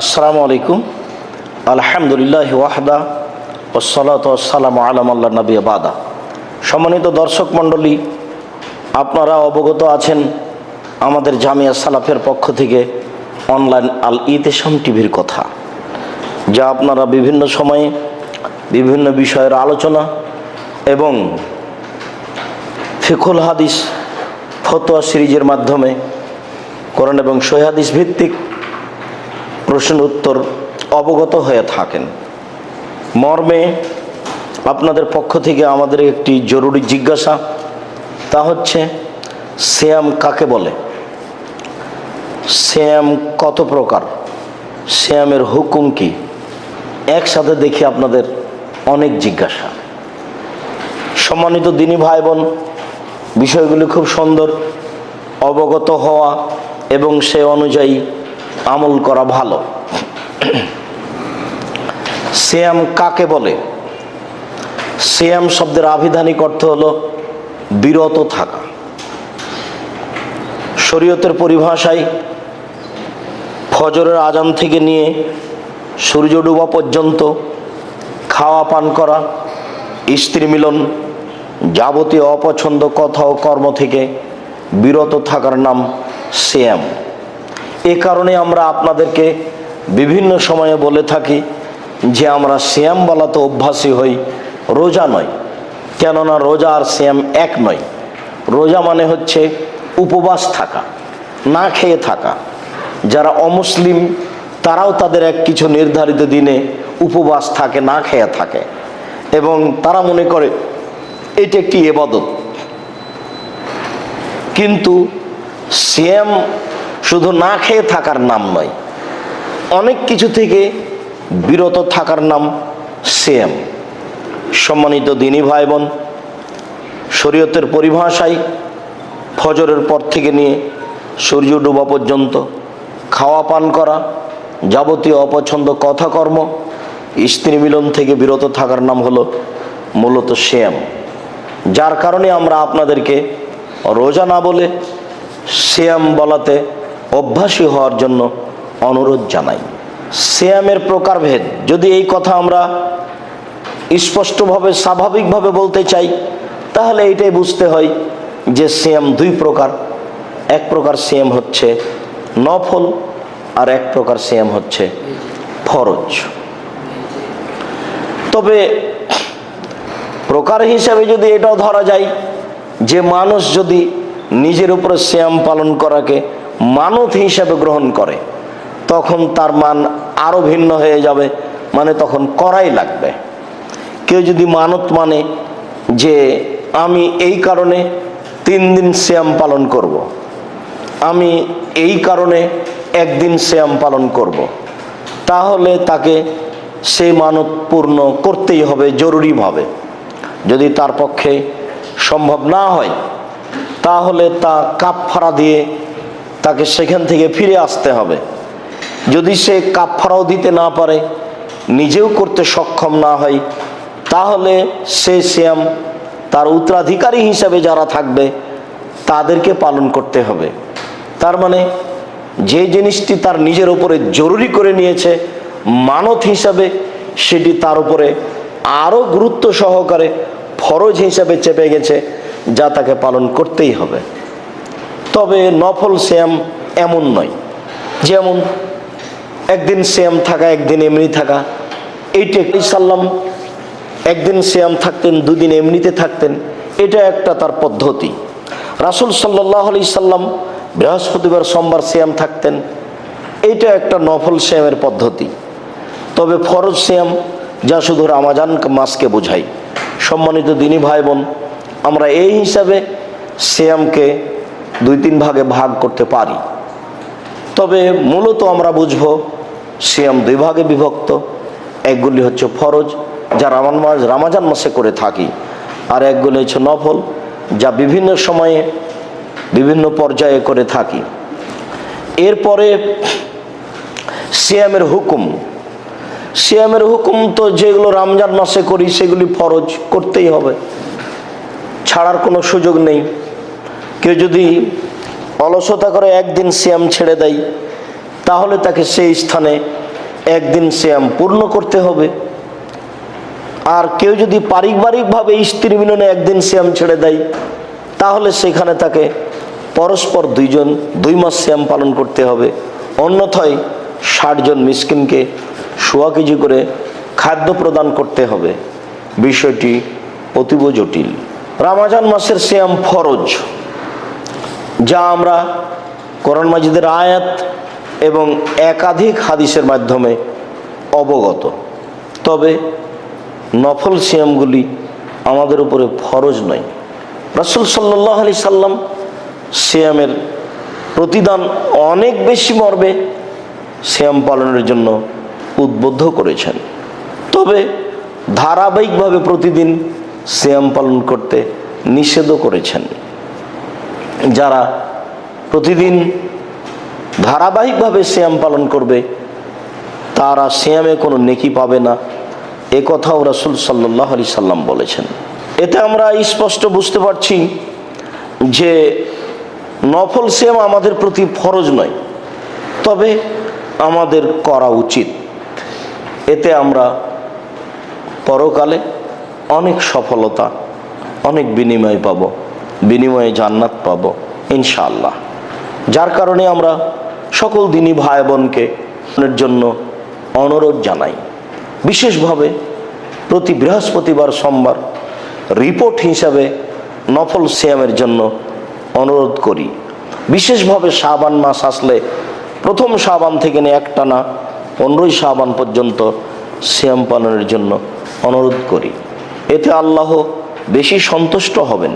আসসালামু আলাইকুম। আলহামদুলিল্লাহি ওয়াহদা ওয়াসসালাতু ওয়াসসালামু আলা মান লা নাবিয়্যা বাদা। সম্মানিত দর্শক মণ্ডলী, আপনারা অবগত আছেন আমাদের জামিয়া সালাফের পক্ষ থেকে অনলাইন আল ইতিসাম টিভির কথা, যা আপনারা বিভিন্ন সময়ে বিভিন্ন বিষয়ের আলোচনা এবং ফিকহুল হাদিস ফতোয়া সিরিজের মাধ্যমে কোরআন এবং সহিহ হাদিস ভিত্তিক প্রশ্ন উত্তর অবগত হয়ে থাকেন। মর্মে আপনাদের পক্ষ থেকে আমাদের একটি জরুরি জিজ্ঞাসা, তা হচ্ছে সিয়াম কাকে বলে, সিয়াম কত প্রকার, সিয়ামের হুকুম কি। একসাথে দেখি আপনাদের অনেক জিজ্ঞাসা। সম্মানিত দিনী ভাই বোন, বিষয়গুলি খুব সুন্দর, অবগত হওয়া এবং সে অনুযায়ী আমল করা ভালো। সিয়াম কাকে বলে? সিয়াম শব্দের আভিধানিক অর্থ হলো বিরত থাকা। শরীয়তের পরিভাষায় ফজরের আজান থেকে নিয়ে সূর্য ডোবা পর্যন্ত খাওয়া পান করা, স্ত্রী মিলন, যাবতীয় অপছন্দ কথা ও কর্ম থেকে বিরত থাকার নাম সিয়াম। এ কারণে আমরা আপনাদেরকে বিভিন্ন সময়ে বলে থাকি যে আমরা সিয়াম বলাতে অভ্যাসী হই, রোজা নয়। কেননা রোজা আর সিয়াম এক নয়। রোজা মানে হচ্ছে উপবাস থাকা, না খেয়ে থাকা। যারা অমুসলিম তারাও তাদের এক কিছু নির্ধারিত দিনে উপবাস থাকে, না খেয়ে থাকে, এবং তারা মনে করে এটি একটি ইবাদত। কিন্তু সিয়াম শুধু না খেয়ে থাকার নাম নয়, অনেক কিছু থেকে বিরত থাকার নাম সিয়াম। সম্মানিত দিনী ভাই বোন, শরীয়তের পরিভাষায় ফজরের পর থেকে নিয়ে সূর্য ডোবা পর্যন্ত খাওয়া পান করা, যাবতীয় অপছন্দ কথা কর্ম, স্ত্রী মিলন থেকে বিরত থাকার নাম হলো মূলত সিয়াম। যার কারণে আমরা আপনাদেরকে রোজা না বলে সিয়াম বলাতে অভ্যাসী হওয়ার জন্য অনুরোধ জানাই। সিয়ামের প্রকারভেদ যদি এই কথা আমরা স্পষ্টভাবে স্বাভাবিকভাবে বলতে চাই, তাহলে এটাই বুঝতে হয় যে সিয়াম দুই প্রকার। এক প্রকার সিয়াম হচ্ছে নফল, আর এক প্রকার সিয়াম হচ্ছে ফরজ। তবে প্রকার হিসাবে যদি এটাও ধরা যায় যে মানুষ যদি নিজের উপরে সিয়াম পালন করাকে মানত হিসাবে গ্রহণ করে, তখন তার মান আরো ভিন্ন হয়ে যাবে, মানে তখন করাই লাগবে। কেউ যদি মানত মানে যে আমি এই কারণে 3 দিন সিয়াম পালন করব, আমি এই কারণে 1 দিন সিয়াম পালন করব, তাহলে তাকে সেই মানত পূর্ণ করতেই হবে জরুরিভাবে। যদি তার পক্ষে সম্ভব না হয়, তাহলে তা কাফফারা দিয়ে তাকে সেখান থেকে ফিরে আসতে হবে। যদি সে কাফফারাও দিতে না পারে, নিজেও করতে সক্ষম না হয়, তাহলে সে সিয়াম তার উত্তরাধিকারী হিসাবে যারা থাকবে তাদেরকে পালন করতে হবে। তার মানে যে জিনিসটি তার নিজের উপরে জরুরি করে নিয়েছে মানত হিসাবে, সেটি তার উপরে আরো গুরুত্ব সহকারে ফরজ হিসাবে চেপে গেছে, যা তাকে পালন করতেই হবে। তবে নফল সিয়াম এমন নয়, যেমন একদিন সিয়াম থাকা, একদিন এমনি থাকা। এইটা সাল্লাম একদিন সিয়াম থাকতেন, 2 দিন এমনিতে থাকতেন, এটা একটা তার পদ্ধতি। রাসূল সাল্লাল্লাহু আলাইহি সাল্লাম বৃহস্পতিবার সোমবার সিয়াম থাকতেন, এইটা একটা নফল সিয়ামের পদ্ধতি। তবে ফরজ সিয়াম, যা শুধু রমজান মাসকে বোঝায়। সম্মানিত দিনী ভাই বোন, আমরা এই হিসাবে সিয়ামকে 2-3 ভাগে ভাগ করতে পারি। তবে মূলত আমরা বুঝব সিয়াম 2 ভাগে বিভক্ত। একগুলি হচ্ছে ফরজ, যা রমজান মাসে করে থাকি, আর একগুলি হচ্ছে নফল, যা বিভিন্ন সময়ে বিভিন্ন পর্যায়ে করে থাকি। এরপরে সিয়ামের হুকুম। সিয়ামের হুকুম তো যেগুলো রমজান মাসে করি সেগুলি ফরজ, করতেই হবে, ছাড়ার কোনো সুযোগ নেই। কেউ যদি অলসতা করে একদিন সিয়াম ছেড়ে দেয়, তাহলে তাকে সেই স্থানে একদিন সিয়াম পূর্ণ করতে হবে। আর কেউ যদি পারিবারিকভাবে স্ত্রী মিলনে একদিন সিয়াম ছেড়ে দেয়, তাহলে সেখানে তাকে পরস্পর 2 মাস সিয়াম পালন করতে হবে। অন্যথায় 60 জন মিসকিনকে 1.25 কেজি করে খাদ্য প্রদান করতে হবে। বিষয়টি অতীব জটিল। রমজান মাসের সিয়াম ফরজ, যা আমরা কোরআন মাজিদের আয়াত এবং একাধিক হাদিসের মাধ্যমে অবগত। তবে নফল সিয়ামগুলি আমাদের উপরে ফরজ নয়। রাসূল সাল্লাল্লাহু আলাইহি সাল্লাম সিয়ামের প্রতিদান অনেক বেশি মর্মে সিয়াম পালনের জন্য উদ্বুদ্ধ করেছেন। তবে ধারাবাহিকভাবে প্রতিদিন সিয়াম পালন করতে নিষেধও করেছেন। যারা প্রতিদিন ধারাবাহিকভাবে সিয়াম পালন করবে তারা সিয়ামে কোনো নেকি পাবে না, এ কথাও রাসূল সাল্লাল্লাহু আলাইহি সাল্লাম বলেছেন। এতে আমরা স্পষ্ট বুঝতে পারছি যে নফল সিয়াম আমাদের প্রতি ফরজ নয়, তবে আমাদের করা উচিত। এতে আমরা পরকালে অনেক সফলতা, অনেক বিনিময় পাব, বিনিময়ে জান্নাত পাব ইনশাআল্লাহ। যার কারণে আমরা সকল দিনী ভাই বোনকে এর জন্য অনুরোধ জানাই। বিশেষভাবে প্রতি বৃহস্পতিবার সোমবার রিপোর্ট হিসাবে নফল সিয়ামের জন্য অনুরোধ করি। বিশেষভাবে শাবান মাস আসলে প্রথম শাবান থেকে নিয়ে একটানা 15ই শাবান পর্যন্ত সিয়াম পালনের জন্য অনুরোধ করি। এতে আল্লাহ বেশি সন্তুষ্ট হবেন।